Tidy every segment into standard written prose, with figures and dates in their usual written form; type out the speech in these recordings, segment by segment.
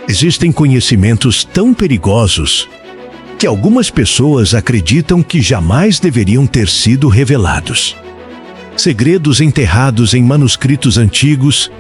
Existem conhecimentos tão perigosos que algumas pessoas acreditam que jamais deveriam ter sido revelados. Segredos enterrados em manuscritos antigos,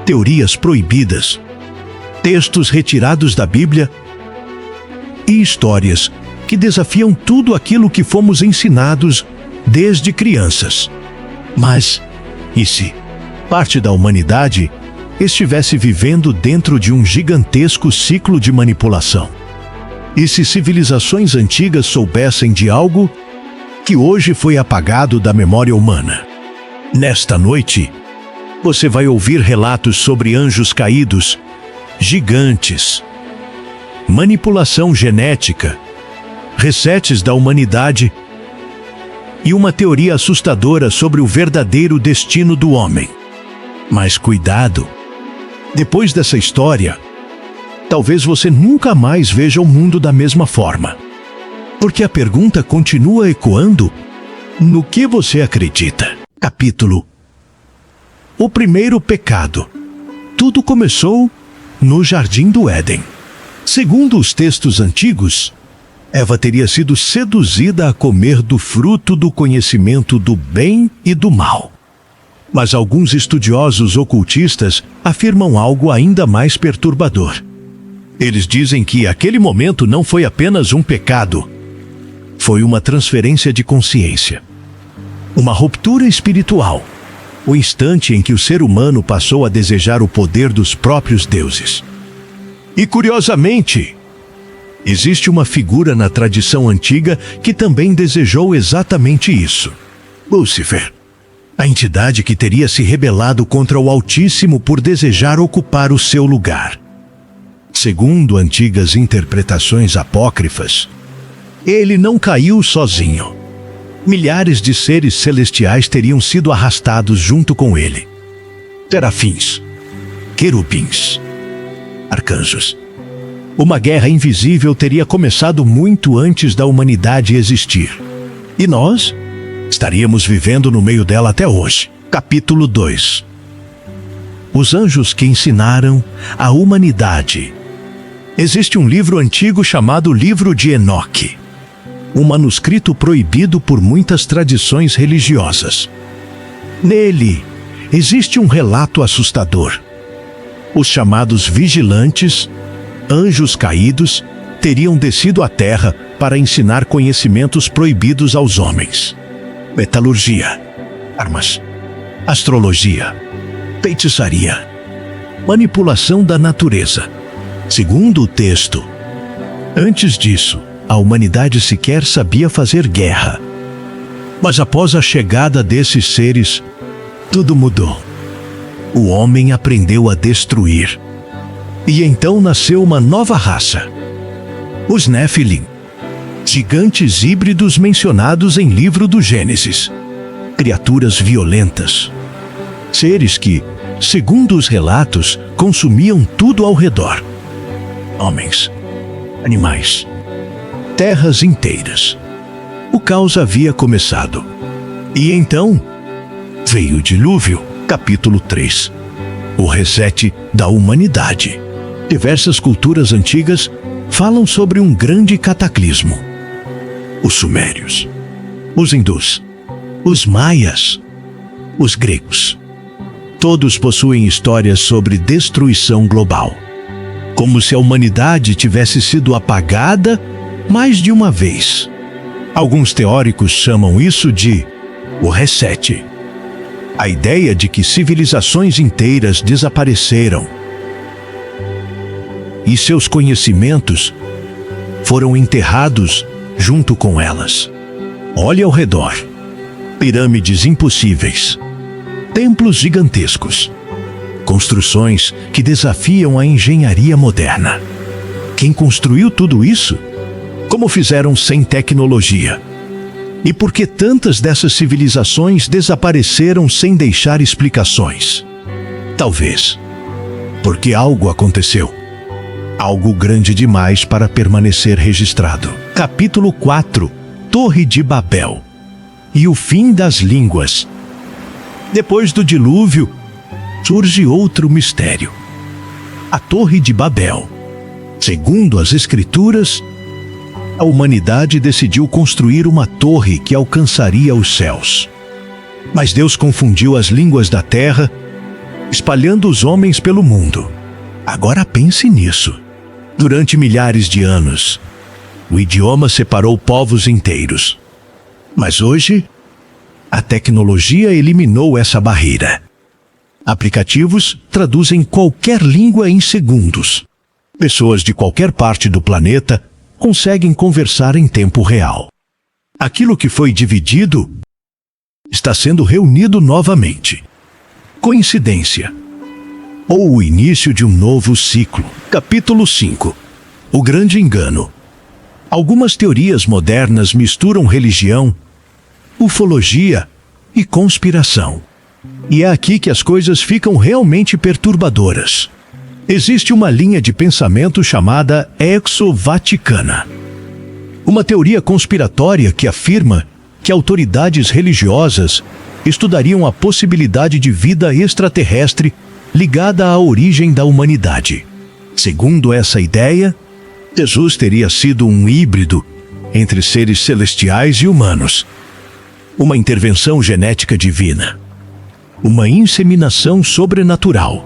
teorias proibidas, textos retirados da Bíblia e histórias que desafiam tudo aquilo que fomos ensinados desde crianças. Mas, e se parte da humanidade estivesse vivendo dentro de um gigantesco ciclo de manipulação? E se civilizações antigas soubessem de algo que hoje foi apagado da memória humana? Nesta noite, você vai ouvir relatos sobre anjos caídos, gigantes, manipulação genética, resets da humanidade e uma teoria assustadora sobre o verdadeiro destino do homem. Mas cuidado! Depois dessa história, talvez você nunca mais veja o mundo da mesma forma. Porque a pergunta continua ecoando: no que você acredita? Capítulo: O primeiro pecado. Tudo começou no Jardim do Éden. Segundo os textos antigos, Eva teria sido seduzida a comer do fruto do conhecimento do bem e do mal. Mas alguns estudiosos ocultistas afirmam algo ainda mais perturbador. Eles dizem que aquele momento não foi apenas um pecado, foi uma transferência de consciência, uma ruptura espiritual, o instante em que o ser humano passou a desejar o poder dos próprios deuses. E curiosamente, existe uma figura na tradição antiga que também desejou exatamente isso: Lúcifer, a entidade que teria se rebelado contra o Altíssimo por desejar ocupar o seu lugar. Segundo antigas interpretações apócrifas, ele não caiu sozinho. Milhares de seres celestiais teriam sido arrastados junto com ele. Serafins, querubins, arcanjos. Uma guerra invisível teria começado muito antes da humanidade existir. E nós estaríamos vivendo no meio dela até hoje. Capítulo 2. Os anjos que ensinaram a humanidade. Existe um livro antigo chamado Livro de Enoque, um manuscrito proibido por muitas tradições religiosas. Nele existe um relato assustador. Os chamados vigilantes, anjos caídos, teriam descido à terra para ensinar conhecimentos proibidos aos homens: metalurgia, armas, astrologia, feitiçaria, manipulação da natureza. Segundo o texto, antes disso, a humanidade sequer sabia fazer guerra. Mas após a chegada desses seres, tudo mudou. O homem aprendeu a destruir. E então nasceu uma nova raça: os Néfilim, gigantes híbridos mencionados em livro do Gênesis. Criaturas violentas. Seres que, segundo os relatos, consumiam tudo ao redor: homens, animais, terras inteiras. O caos havia começado. E então veio o dilúvio. Capítulo 3. O reset da humanidade. Diversas culturas antigas falam sobre um grande cataclismo: os sumérios, os hindus, os maias, os gregos. Todos possuem histórias sobre destruição global, como se a humanidade tivesse sido apagada mais de uma vez. Alguns teóricos chamam isso de o reset. A ideia de que civilizações inteiras desapareceram e seus conhecimentos foram enterrados junto com elas. Olhe ao redor: pirâmides impossíveis, templos gigantescos, construções que desafiam a engenharia moderna. Quem construiu tudo isso? Como fizeram sem tecnologia? E por que tantas dessas civilizações desapareceram sem deixar explicações? Talvez porque algo aconteceu. Algo grande demais para permanecer registrado. Capítulo 4. Torre de Babel e o fim das línguas. Depois do dilúvio, surge outro mistério: a Torre de Babel. Segundo as Escrituras, a humanidade decidiu construir uma torre que alcançaria os céus. Mas Deus confundiu as línguas da terra, espalhando os homens pelo mundo. Agora pense nisso. Durante milhares de anos, o idioma separou povos inteiros. Mas hoje, a tecnologia eliminou essa barreira. Aplicativos traduzem qualquer língua em segundos. Pessoas de qualquer parte do planeta conseguem conversar em tempo real. Aquilo que foi dividido está sendo reunido novamente. Coincidência? Ou o início de um novo ciclo? Capítulo 5. O grande engano. Algumas teorias modernas misturam religião, ufologia e conspiração. E é aqui que as coisas ficam realmente perturbadoras. Existe uma linha de pensamento chamada exo-vaticana. Uma teoria conspiratória que afirma que autoridades religiosas estudariam a possibilidade de vida extraterrestre ligada à origem da humanidade. Segundo essa ideia, Jesus teria sido um híbrido entre seres celestiais e humanos. Uma intervenção genética divina. Uma inseminação sobrenatural.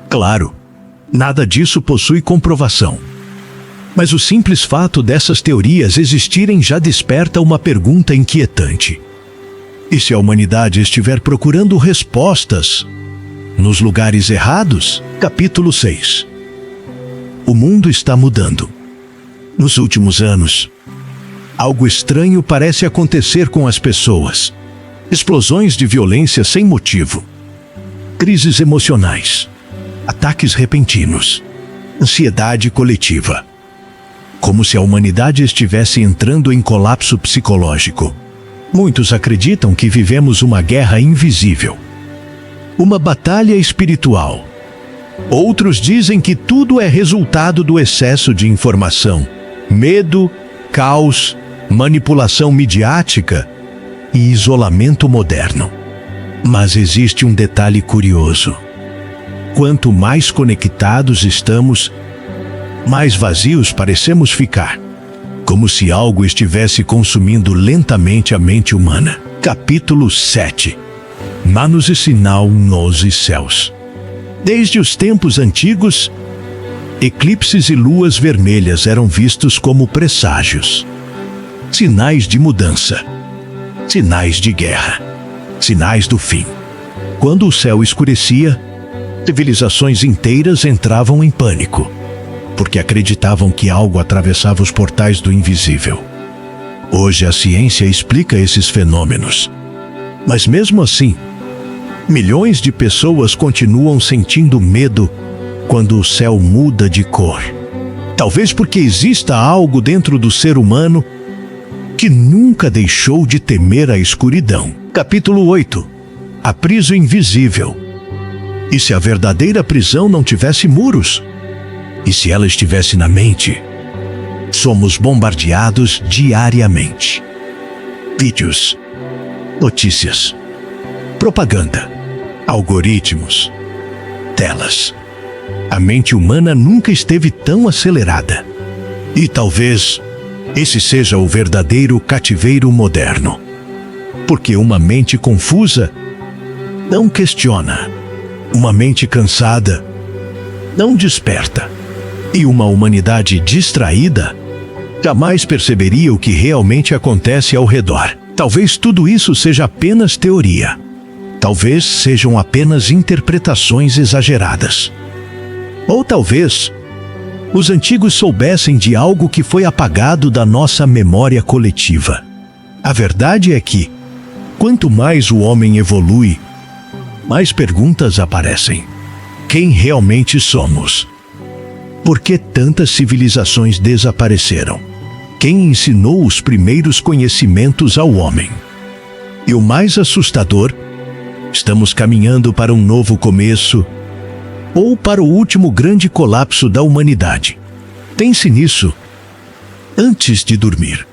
Claro, nada disso possui comprovação. Mas o simples fato dessas teorias existirem já desperta uma pergunta inquietante. E se a humanidade estiver procurando respostas nos lugares errados? Capítulo 6. O mundo está mudando. Nos últimos anos, algo estranho parece acontecer com as pessoas. Explosões de violência sem motivo. Crises emocionais. Ataques repentinos. Ansiedade coletiva. Como se a humanidade estivesse entrando em colapso psicológico. Muitos acreditam que vivemos uma guerra invisível. Uma batalha espiritual. Outros dizem que tudo é resultado do excesso de informação, medo, caos, manipulação midiática e isolamento moderno. Mas existe um detalhe curioso. Quanto mais conectados estamos, mais vazios parecemos ficar, como se algo estivesse consumindo lentamente a mente humana. Capítulo 7. Manos e sinal nos céus. Desde os tempos antigos, eclipses e luas vermelhas eram vistos como presságios. Sinais de mudança. Sinais de guerra. Sinais do fim. Quando o céu escurecia, civilizações inteiras entravam em pânico, porque acreditavam que algo atravessava os portais do invisível. Hoje a ciência explica esses fenômenos. Mas mesmo assim, milhões de pessoas continuam sentindo medo quando o céu muda de cor. Talvez porque exista algo dentro do ser humano que nunca deixou de temer a escuridão. Capítulo 8. A prisão invisível. E se a verdadeira prisão não tivesse muros? E se ela estivesse na mente? Somos bombardeados diariamente. Vídeos, notícias, propaganda, algoritmos, telas. A mente humana nunca esteve tão acelerada. E talvez esse seja o verdadeiro cativeiro moderno. Porque uma mente confusa não questiona. Uma mente cansada não desperta. E uma humanidade distraída jamais perceberia o que realmente acontece ao redor. Talvez tudo isso seja apenas teoria. Talvez sejam apenas interpretações exageradas. Ou talvez os antigos soubessem de algo que foi apagado da nossa memória coletiva. A verdade é que, quanto mais o homem evolui, mais perguntas aparecem. Quem realmente somos? Por que tantas civilizações desapareceram? Quem ensinou os primeiros conhecimentos ao homem? E o mais assustador, estamos caminhando para um novo começo ou para o último grande colapso da humanidade. Pense nisso antes de dormir.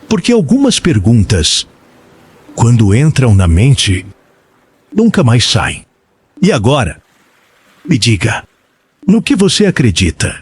Porque algumas perguntas, quando entram na mente, nunca mais saem. E agora, me diga, No que você acredita?